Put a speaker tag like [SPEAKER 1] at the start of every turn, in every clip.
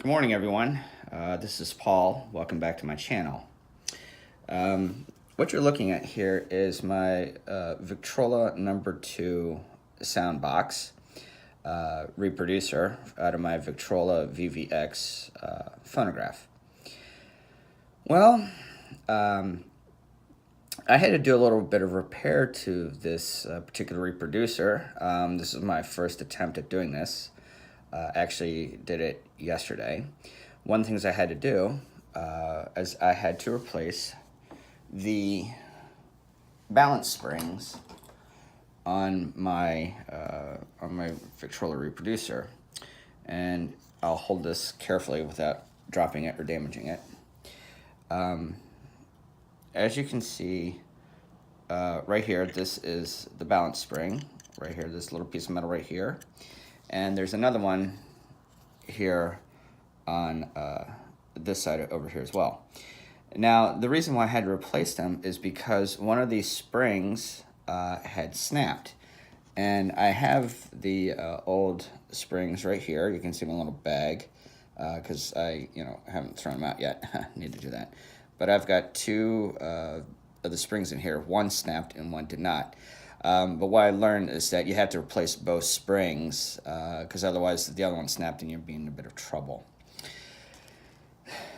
[SPEAKER 1] Good morning, everyone. This is Paul. Welcome back to my channel. What you're looking at here is my Victrola No. 2 sound box reproducer out of my Victrola VVX phonograph. Well, I had to do a little bit of repair to this particular reproducer. This is my first attempt at doing this. Actually did it yesterday. One of the things I had to do is I had to replace the balance springs on my Victrola reproducer, and I'll hold this carefully without dropping it or damaging it. As you can see, right here, this is the balance spring. Right here, this little piece of metal right here. And there's another one here on this side over here as well. Now, the reason why I had to replace them is because one of these springs had snapped. And I have the old springs right here. You can see my little bag because I haven't thrown them out yet. Need to do that. But I've got two of the springs in here. One snapped and one did not. But what I learned is that you have to replace both springs because otherwise the other one snapped and you'd be in a bit of trouble.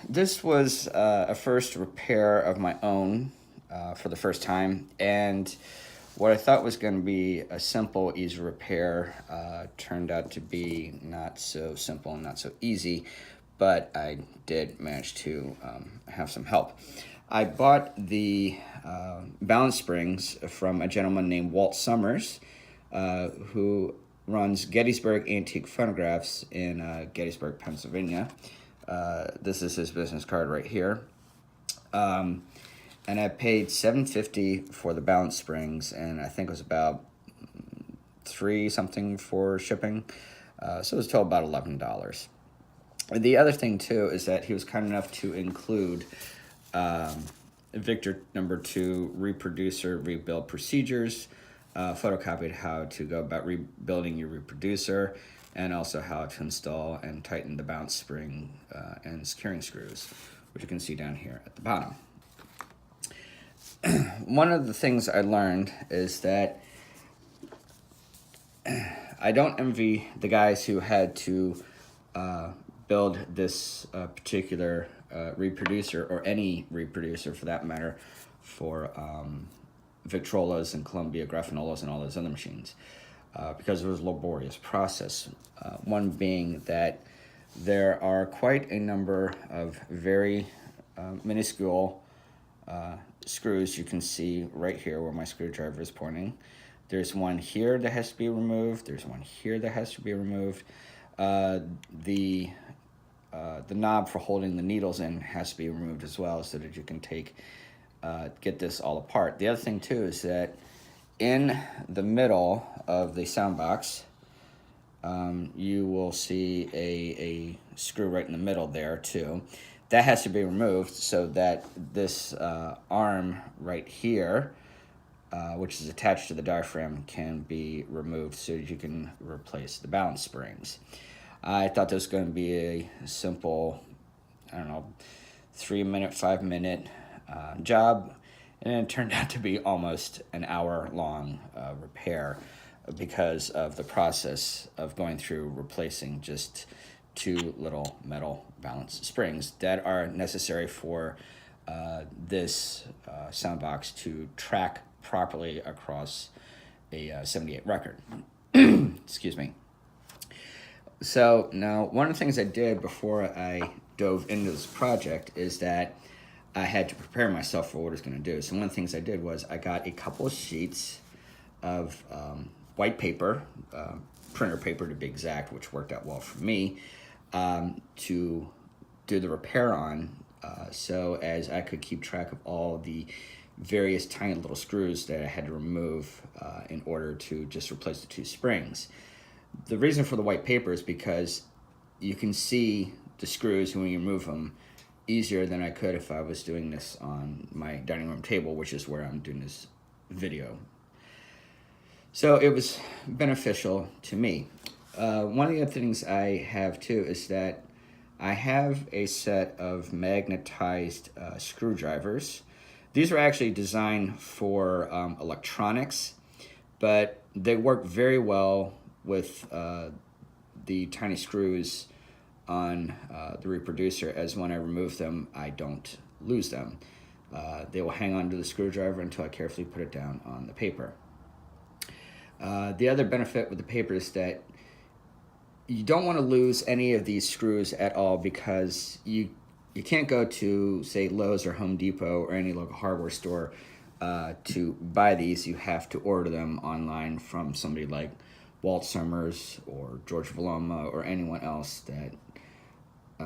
[SPEAKER 1] This was a first repair of my own for the first time, and what I thought was going to be a simple, easy repair turned out to be not so simple and not so easy, but I did manage to have some help. I bought the balance springs from a gentleman named Walt Summers, who runs Gettysburg Antique Phonographs in Gettysburg, Pennsylvania. This is his business card right here. And I paid $7.50 for the balance springs, and I think it was about $3 something for shipping. So it was total about $11. The other thing too is that he was kind enough to include Victor No. 2 reproducer rebuild procedures, photocopied how to go about rebuilding your reproducer, and also how to install and tighten the bounce spring and securing screws, which you can see down here at the bottom. One of the things I learned is that I don't envy the guys who had to build this particular reproducer, or any reproducer for that matter, for Victrolas and Columbia Graffinolas and all those other machines, because it was a laborious process. One being that there are quite a number of very minuscule screws. You can see right here where my screwdriver is pointing. There's one here that has to be removed. There's one here that has to be removed. The knob for holding the needles in has to be removed as well, so that you can get this all apart. The other thing too is that in the middle of the sound box, you will see a screw right in the middle there too. That has to be removed so that this arm right here, which is attached to the diaphragm, can be removed so that you can replace the balance springs. I thought this was going to be a simple, 3-minute, 5-minute job, and it turned out to be almost an hour-long repair because of the process of going through replacing just 2 little metal balance springs that are necessary for this sound box to track properly across a 78 record. Excuse me. So now, one of the things I did before I dove into this project is that I had to prepare myself for what I was going to do. So one of the things I did was I got a couple of sheets of white paper, printer paper to be exact, which worked out well for me, to do the repair on, so as I could keep track of all the various tiny little screws that I had to remove in order to just replace the 2 springs. The reason for the white paper is because you can see the screws when you remove them easier than I could if I was doing this on my dining room table, which is where I'm doing this video. So it was beneficial to me. One of the other things I have too is that I have a set of magnetized screwdrivers. These are actually designed for electronics, but they work very well with the tiny screws on the reproducer, as when I remove them, I don't lose them. They will hang on to the screwdriver until I carefully put it down on the paper. The other benefit with the paper is that you don't want to lose any of these screws at all, because you can't go to, say, Lowe's or Home Depot or any local hardware store to buy these. You have to order them online from somebody like Walt Summers or George Valoma or anyone else that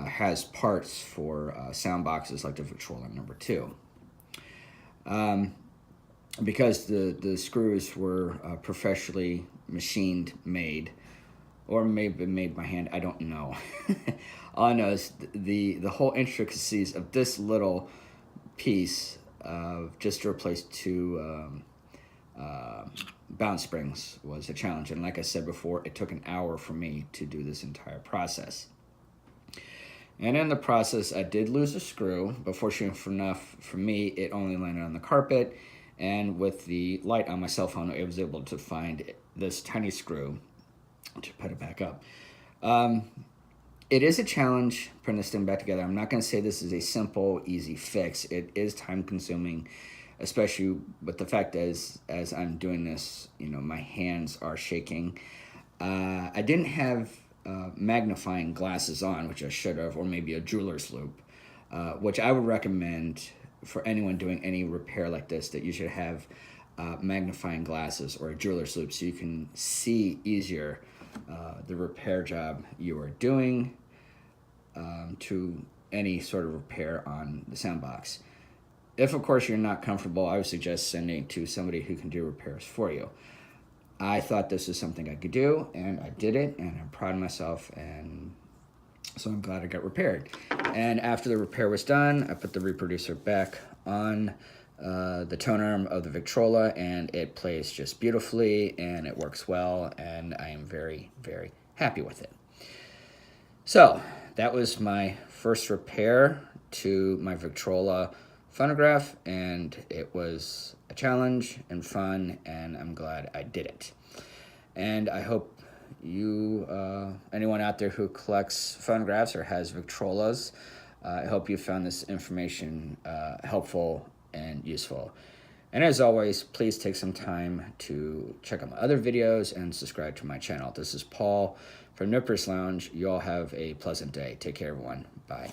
[SPEAKER 1] has parts for sound boxes like the Victrola No. 2. Because the screws were professionally machined made, or maybe made by hand, I don't know. All I know is the whole intricacies of this little piece just to replace two bounce springs was a challenge. And like I said before, it took an hour for me to do this entire process. And in the process, I did lose a screw, but fortunately enough for me, it only landed on the carpet. And with the light on my cell phone, I was able to find this tiny screw to put it back up. It is a challenge putting this thing back together. I'm not going to say this is a simple, easy fix. It is time consuming, especially with the fact as I'm doing this, my hands are shaking. I didn't have magnifying glasses on, which I should have, or maybe a jeweler's loupe, which I would recommend for anyone doing any repair like this, that you should have magnifying glasses or a jeweler's loupe so you can see easier the repair job you are doing to any sort of repair on the sound box. If, of course, you're not comfortable, I would suggest sending to somebody who can do repairs for you. I thought this was something I could do, and I did it, and I'm proud of myself, and so I'm glad it got repaired. And after the repair was done, I put the reproducer back on the tone arm of the Victrola, and it plays just beautifully, and it works well, and I am very, very happy with it. So that was my first repair to my Victrola phonograph, and it was a challenge and fun, and I'm glad I did it. And I hope you, anyone out there who collects phonographs or has Victrolas, I hope you found this information helpful and useful. And as always, please take some time to check out my other videos and subscribe to my channel. This is Paul from Nipper's Lounge. You all have a pleasant day. Take care, everyone. Bye.